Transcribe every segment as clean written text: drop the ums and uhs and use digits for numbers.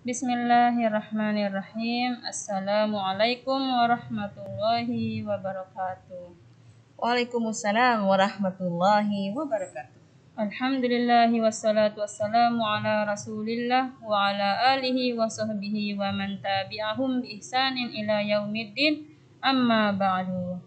Bismillahirrahmanirrahim. Assalamualaikum warahmatullahi wabarakatuh. Waalaikumsalam warahmatullahi wabarakatuh. Alhamdulillahi wassalatu wassalamu ala rasulillah wa ala alihi wa sahbihi wa man tabi'ahum bi ihsanin ila yaumiddin, amma ba'du.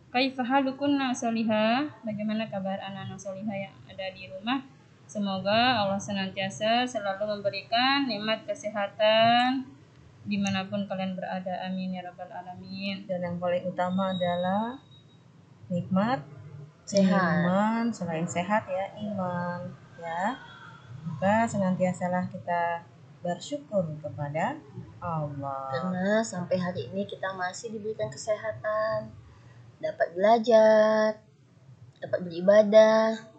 Kaifa halukunna solihah? Bagaimana kabar anak-anak solihah yang ada di rumah? Semoga Allah senantiasa selalu memberikan nikmat kesehatan dimanapun kalian berada. Amin ya rabbal alamin. Dan yang paling utama adalah nikmat Sehat. iman. Selain sehat ya iman ya. Maka senantiasalah kita bersyukur kepada Allah. Karena sampai hari ini kita masih diberikan kesehatan, dapat belajar, dapat beribadah.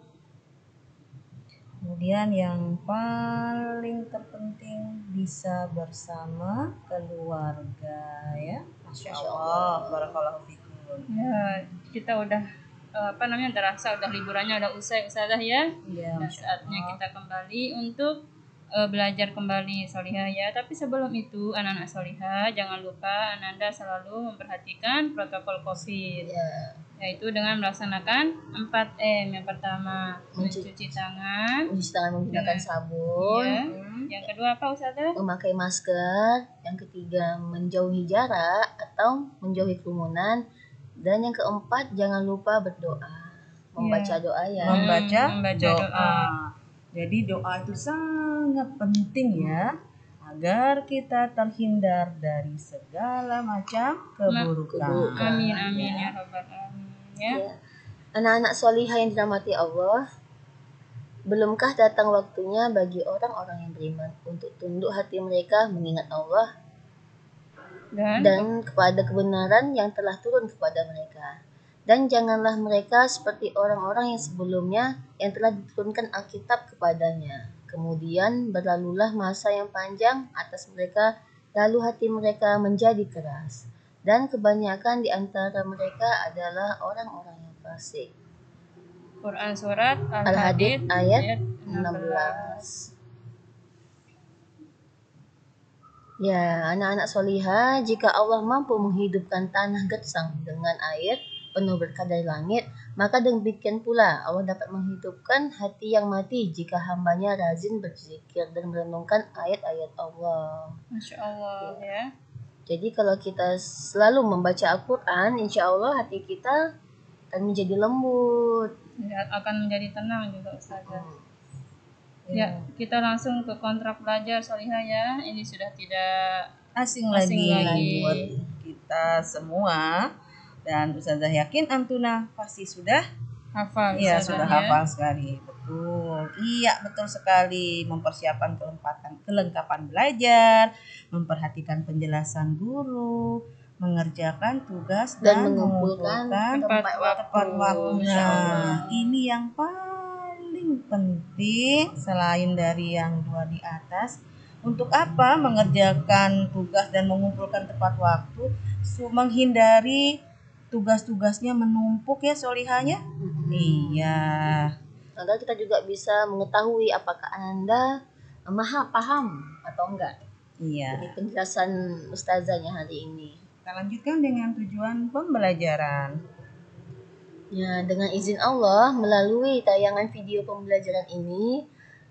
Kemudian yang paling terpenting bisa bersama keluarga ya. Masya Allah, barakallahu fikum. Ya, kita udah terasa udah liburannya udah usai Ustazah ya. Iya, Dan Masya saatnya Allah. kita kembali untuk belajar kembali solihah ya. Tapi sebelum itu anak-anak solihah jangan lupa Ananda selalu memperhatikan protokol COVID, Ya, yaitu dengan melaksanakan 4M. Yang pertama mencuci tangan, mencuci tangan menggunakan sabun, ya. Yang kedua apa Ustazah? memakai masker, yang ketiga menjauhi jarak atau menjauhi kerumunan, dan yang keempat jangan lupa berdoa, membaca doa ya. Membaca doa. doa. Jadi doa itu sangat penting ya, agar kita terhindar dari segala macam keburukan. Amin amin ya rabbal alamin ya. Ya. Anak-anak solihah yang dirahmati Allah, belumkah datang waktunya bagi orang-orang yang beriman untuk tunduk hati mereka mengingat Allah dan kepada kebenaran yang telah turun kepada mereka. Dan janganlah mereka seperti orang-orang yang sebelumnya yang telah diturunkan Alkitab kepadanya. Kemudian berlalulah masa yang panjang atas mereka, lalu hati mereka menjadi keras. Dan kebanyakan di antara mereka adalah orang-orang yang fasik. Quran surat Al-Hadid ayat 16. 16. Ya, anak-anak solihah, jika Allah mampu menghidupkan tanah gersang dengan air penuh berkah dari langit, maka demikian pula Allah dapat menghidupkan hati yang mati jika hambanya rajin berzikir dan merenungkan ayat-ayat Allah. Masya Allah ya. Jadi kalau kita selalu membaca Al-Quran, insya Allah hati kita akan menjadi lembut. Akan menjadi tenang juga Ustazah. Ya, kita langsung ke kontrak belajar solihah ya. Ini sudah tidak Asing Asing lagi lagi. buat kita semua. Dan Ustazah yakin Antuna pasti sudah hafal. Iya, Ustazah, sudah ya. hafal sekali. Betul. Iya, betul sekali. Mempersiapkan kelengkapan belajar, memperhatikan penjelasan guru, mengerjakan tugas Dan dan mengumpulkan mengumpulkan tepat waktunya. Insya Allah. Ini yang paling penting selain dari yang dua di atas. Untuk apa? Mengerjakan tugas dan mengumpulkan tepat waktu, menghindari tugas-tugasnya menumpuk ya solihanya. Iya. Agar kita juga bisa mengetahui apakah Anda paham atau enggak Iya. dari penjelasan ustazahnya hari ini. Kita lanjutkan dengan tujuan pembelajaran. Ya, dengan izin Allah, melalui tayangan video pembelajaran ini,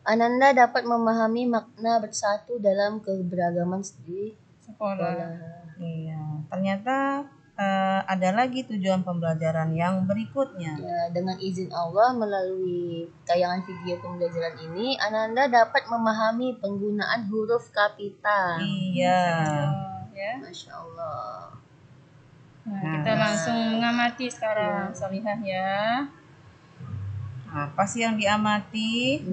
Ananda dapat memahami makna bersatu dalam keberagaman di Sekolah. Iya. Ternyata ada lagi tujuan pembelajaran yang berikutnya. Ya, dengan izin Allah, melalui tayangan video pembelajaran ini, Ananda dapat memahami penggunaan huruf kapital. Iya. Ya. Masya Allah. Nah, kita langsung mengamati sekarang solihah ya. Apa sih yang diamati?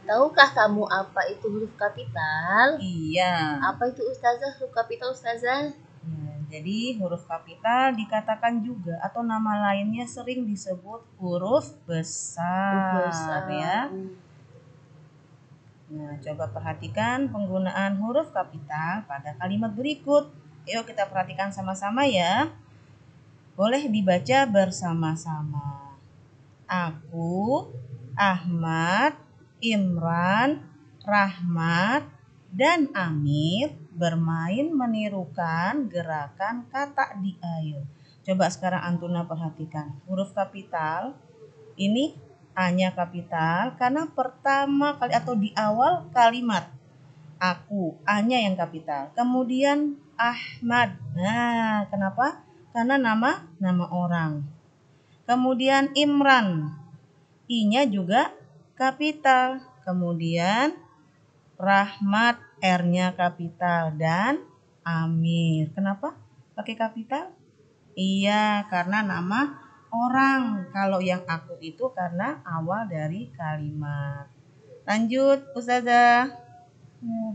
Tahukah kamu apa itu huruf kapital? Iya. Apa itu ustazah, huruf kapital ustazah? Ya, jadi huruf kapital dikatakan juga atau nama lainnya sering disebut huruf besar, ya. Nah, coba perhatikan penggunaan huruf kapital pada kalimat berikut. Yuk kita perhatikan sama-sama ya. Boleh dibaca bersama-sama. Aku, Ahmad, Imran, Rahmat, dan Amir bermain menirukan gerakan kata di air. Coba sekarang Antuna perhatikan. Huruf kapital ini A-nya kapital karena pertama kali atau di awal kalimat. Aku, A-nya yang kapital. Kemudian Ahmad. Nah, kenapa? Karena nama orang. Kemudian Imran. I-nya juga kapital. Kemudian Rahmat, R-nya kapital, dan Amir. Kenapa pakai kapital? Iya, karena nama orang. Kalau yang aku itu karena awal dari kalimat. Lanjut, Ustazah.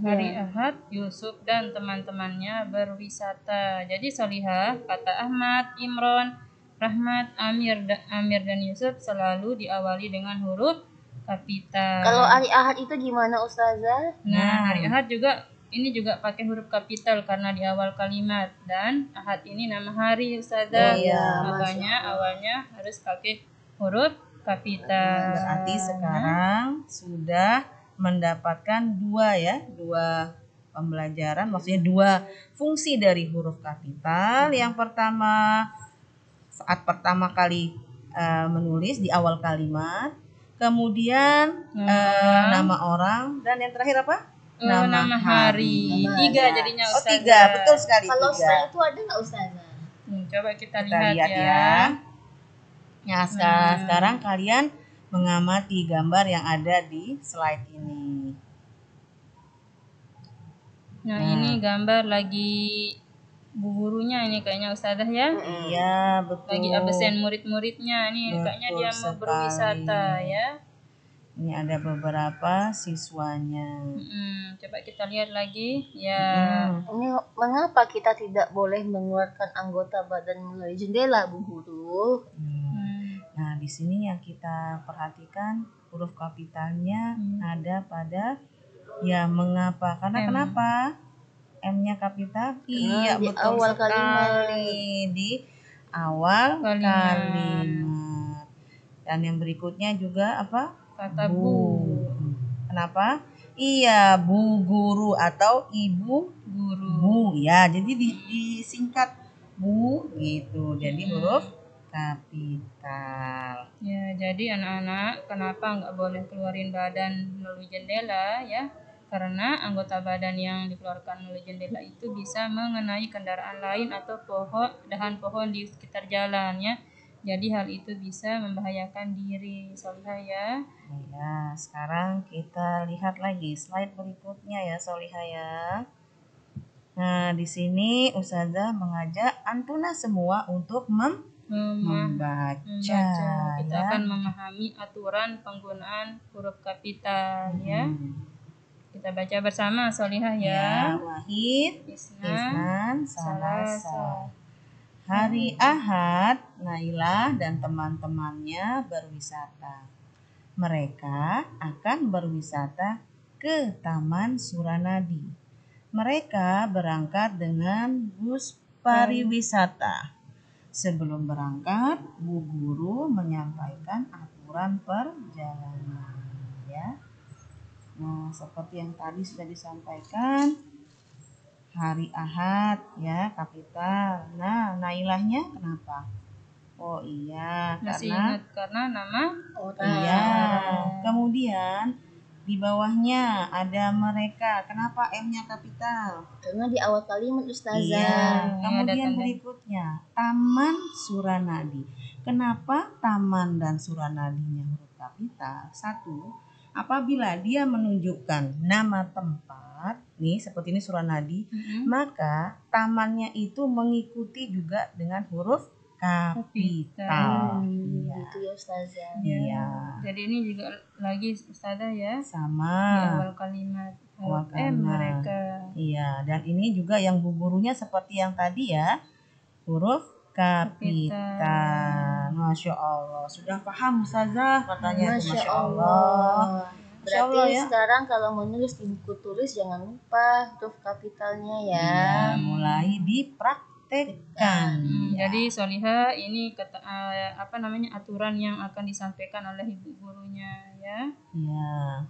Hari Ahad, Yusuf dan teman-temannya berwisata. Jadi Solihah, kata Ahmad, Imron, Rahmat, Amir dan Yusuf selalu diawali dengan huruf kapital. Kalau hari Ahad itu gimana Ustazah? Nah, hari Ahad juga ini juga pakai huruf kapital karena di awal kalimat, dan Ahad ini nama hari Ustazah. Iya, makanya awalnya harus pakai huruf kapital. Berarti sekarang sudah mendapatkan dua pembelajaran, maksudnya dua fungsi dari huruf kapital. Yang pertama, saat pertama kali menulis di awal kalimat, kemudian nama orang, dan yang terakhir apa? Nama hari. Tiga jadinya Oh, Ustazah. 3, betul sekali. Kalau 3. setelah itu ada nggak Ustazah? Coba kita Kita lihat ya. Ya, sekarang kalian mengamati gambar yang ada di slide ini. Nah, ini gambar lagi bu gurunya ini kayaknya Ustazah ya. Iya, betul. Lagi absen murid-muridnya ini, kayaknya dia mau berwisata ya. Ini ada beberapa siswanya. Coba kita lihat lagi ya. Ini mengapa kita tidak boleh mengeluarkan anggota badan melalui jendela, Bu Guru? Nah, di sini yang kita perhatikan huruf kapitalnya ada pada mengapa? Karena kenapa? M-nya kapital? Iya, di betul awal sekali. Di awal kalimat. Dan yang berikutnya juga apa? Kata bu. Kenapa? Iya, bu guru atau ibu guru. Bu, ya. Jadi disingkat bu gitu. Jadi huruf kapital. Ya, jadi anak-anak kenapa nggak boleh keluarin badan melalui jendela ya? Karena anggota badan yang dikeluarkan melalui jendela itu bisa mengenai kendaraan lain atau dahan pohon di sekitar jalan ya. Jadi hal itu bisa membahayakan diri Solihah ya. Ya, sekarang kita lihat lagi slide berikutnya ya Solihah ya. Nah, di sini Ustazah mengajak Antuna semua untuk membaca. Kita akan memahami aturan penggunaan huruf kapital ya. Kita baca bersama Solihah ya. Wahid, Isnan, Salasa. Hari Ahad, Nailah dan teman-temannya berwisata. Mereka akan berwisata ke Taman Suranadi. Mereka berangkat dengan bus pariwisata. Sebelum berangkat, Bu Guru menyampaikan aturan perjalanan. Ya. Nah, seperti yang tadi sudah disampaikan, hari Ahad ya kapital. Nah, Nailahnya kenapa? Oh iya, Masih karena ingat karena nama orang. Iya. Kemudian di bawahnya ada mereka. Kenapa M-nya kapital? Karena di awal kalimat Ustazah. Iya. Kemudian berikutnya Taman Suranadi. Kenapa Taman dan Suranadinya huruf kapital? 1. Apabila dia menunjukkan nama tempat, nih seperti ini Suranadi, maka tamannya itu mengikuti juga dengan huruf kapital. Gitu ya Ustazah. Iya. Jadi ini juga lagi Ustazah ya. Sama. Di awal kalimat. Huruf M mereka. Iya, dan ini juga yang bu gurunya seperti yang tadi ya. Huruf kapital. Masya Allah. Sudah paham Ustazah katanya. Masya Allah. Berarti sekarang kalau menulis di buku tulis jangan lupa huruf kapitalnya ya. Iya, mulai dipraktekkan. Jadi Solihah ini aturan yang akan disampaikan oleh ibu gurunya ya. Iya.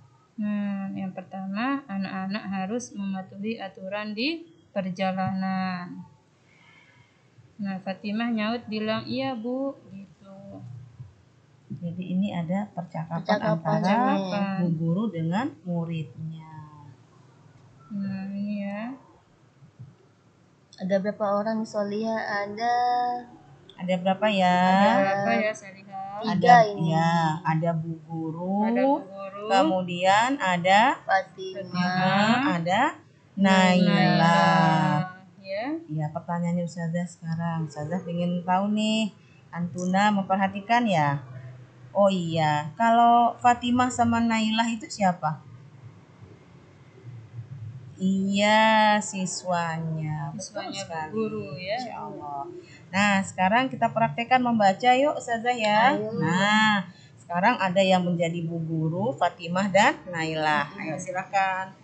Yang pertama, anak-anak anak harus mematuhi aturan di perjalanan. Nah, Fatimah nyaut bilang, iya Bu, gitu. Jadi ini ada percakapan Percakapan antara bu guru dengan muridnya. Nah, ini ya. Ada berapa orang solihah? Ada berapa ya? Berapa ya saya lihat? Tiga ini. Ada bu guru, Ada Bu Guru, kemudian ada Fatimah. ada Naila. Ya. Ya, pertanyaannya Ustazah sekarang. Ustazah ingin tahu nih, Antuna memperhatikan ya? Oh iya, kalau Fatimah sama Nailah itu siapa? Iya, siswanya. Betul Siswanya Bu sekali. Guru ya. Insya Allah. Nah, sekarang kita praktekkan membaca yuk Ustazah ya. Ayo. Nah, sekarang ada yang menjadi bu guru, Fatimah dan Nailah. Ayo silakan.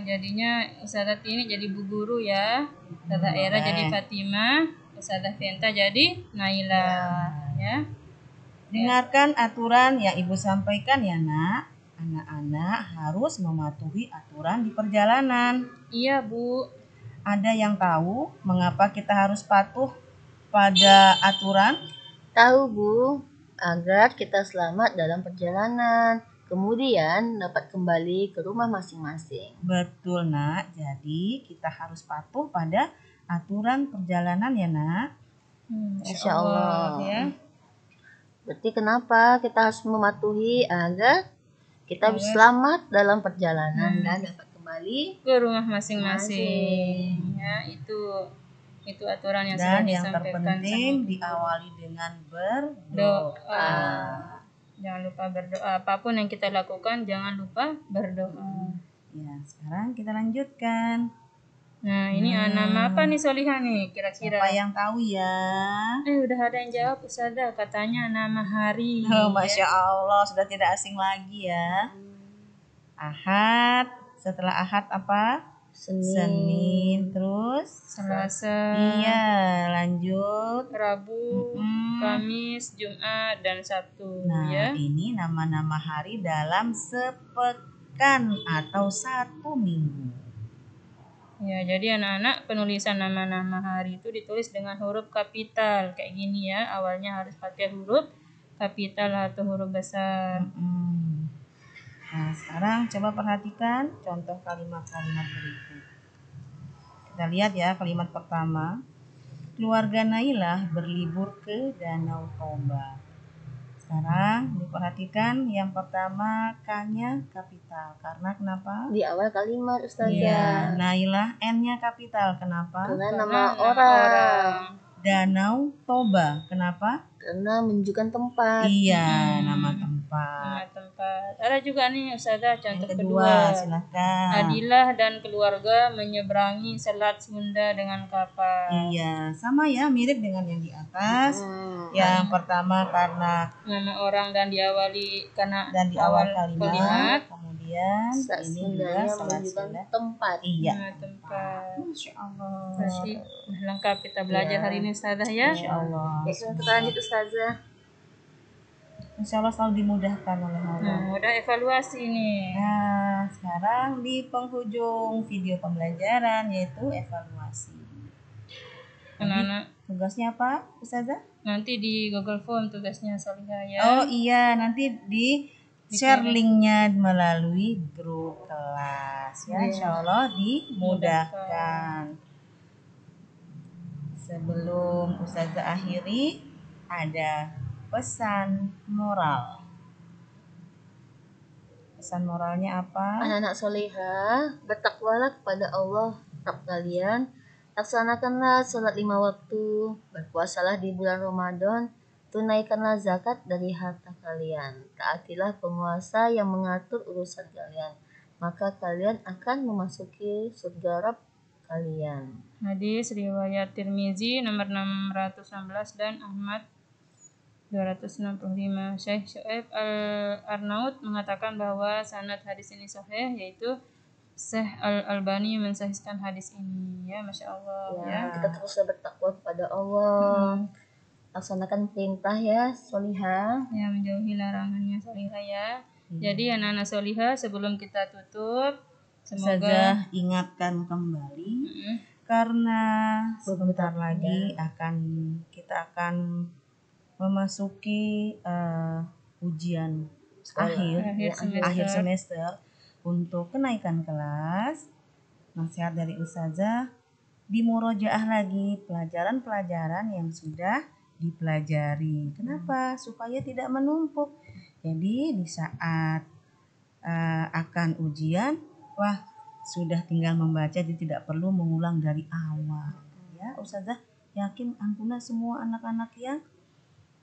Jadinya Ustazah ini jadi Bu Guru ya. Ustazah Era jadi Fatimah, Ustazah Venta jadi Naila ya. Dengarkan aturan yang Ibu sampaikan ya, Nak. Anak-anak harus mematuhi aturan di perjalanan. Iya, Bu. Ada yang tahu mengapa kita harus patuh pada aturan? Tahu Bu, agar kita selamat dalam perjalanan. Kemudian dapat kembali ke rumah masing-masing. Betul, Nak. Jadi kita harus patuh pada aturan perjalanan ya, Nak. Insya Allah. Ya. Berarti kenapa kita harus mematuhi agar kita bisa selamat dalam perjalanan dan dapat kembali Ke rumah masing-masing. Ya, itu aturan yang sudah Dan yang disampaikan terpenting sama diawali dengan doa. berdoa. Jangan lupa berdoa. Apapun yang kita lakukan, jangan lupa berdoa. Ya, sekarang kita lanjutkan. Nah, ini nama apa nih Solihah nih kira-kira? Siapa yang tahu ya? Udah ada yang jawab Ustazah, katanya nama hari. Oh, Masya Allah, sudah tidak asing lagi ya. Ahad, setelah Ahad apa? Senin, terus Selasa, iya, lanjut Rabu, Kamis, Jumat, dan Sabtu Nah, ya. ini nama-nama hari dalam sepekan atau 1 minggu. Ya, jadi anak-anak penulisan nama-nama hari itu ditulis dengan huruf kapital kayak gini ya. Awalnya harus pakai huruf kapital atau huruf besar. Nah, sekarang coba perhatikan contoh kalimat-kalimat berikut. Kita lihat ya, kalimat pertama. Keluarga Nailah berlibur ke Danau Toba. Sekarang diperhatikan yang pertama K-nya kapital. Karena kenapa? Di awal kalimat Ustazah. Iya, Nailah N-nya kapital. Kenapa? Karena nama orang. Danau Toba. Kenapa? Karena menunjukkan tempat. Iya, nama tempat. Nama tempat. Ada juga nih Ustazah contoh Yang kedua. Silakan. Adilah dan keluarga menyeberangi Selat Sunda dengan kapal. Iya, sama ya, mirip dengan yang di atas. Yang pertama karena Nama orang dan diawali karena dan di awal kalimat. Kemudian Selat ini Sundanya juga Selat menunjukkan Sunda. tempat. Iya. Nama tempat. Masya Allah. Pasti lengkap kita belajar hari ini Ustazah ya. Masya Allah. Ya, kita lanjut Ustazah. Insya Allah selalu dimudahkan oleh Allah. Nah, udah evaluasi nih. Nah, sekarang di penghujung video pembelajaran yaitu evaluasi. Anak-anak Tugasnya apa, Ustazah? nanti di Google Form tugasnya Solihah ya. Oh iya, nanti di share linknya melalui grup kelas ya. Insya Allah dimudahkan. Sebelum Ustazah akhiri, ada pesan moral. Pesan moralnya apa? Anak-anak solehah, bertakwalah kepada Allah Rabb kalian, laksanakanlah sholat 5 waktu, berpuasalah di bulan Ramadan, tunaikanlah zakat dari harta kalian, taatilah penguasa yang mengatur urusan kalian, maka kalian akan memasuki surga Rabb kalian. Hadis riwayat Tirmizi nomor 616 dan Ahmad 265. Syekh Syuaib Al-Arnaud mengatakan bahwa sanad hadis ini sahih, yaitu Syekh Al-Albani mensahihkan hadis ini ya. Masya Allah ya. Kita teruslah bertakwa kepada Allah. Laksanakan perintah ya, solihah. Ya, menjauhi larangannya Solihah ya. Jadi anak-anak solihah, sebelum kita tutup, semoga Ustazah ingatkan kembali karena sebentar lagi kita akan memasuki ujian akhir semester untuk kenaikan kelas. Nasihat dari Ustazah, dimurojaah lagi pelajaran-pelajaran yang sudah dipelajari. Kenapa? Supaya tidak menumpuk. Jadi di saat akan ujian, sudah tinggal membaca, jadi tidak perlu mengulang dari awal. Ya, Ustazah yakin antuna semua anak-anak yang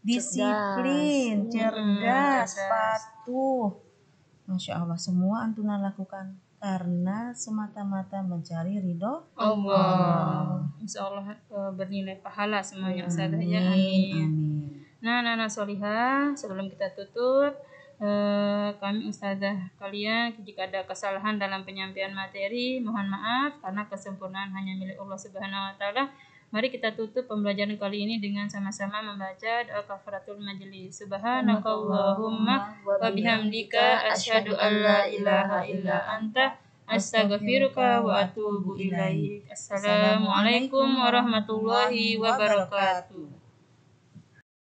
disiplin, cerdas, patuh. Masya Allah, semua antuna lakukan karena semata-mata mencari ridho Allah. Insya Allah bernilai pahala semuanya Ustazah ya. Amin. Nah, anak-anak solihah, sebelum kita tutup, kami Ustazah kalian jika ada kesalahan dalam penyampaian materi, mohon maaf karena kesempurnaan hanya milik Allah Subhanahu wa taala. Mari kita tutup pembelajaran kali ini dengan sama-sama membaca doa kafaratul majelis. Subhanakallahumma wa bihamdika asyhadu an la ilaha illa anta astaghfiruka wa atubu ilaik. Assalamualaikum warahmatullahi wabarakatuh.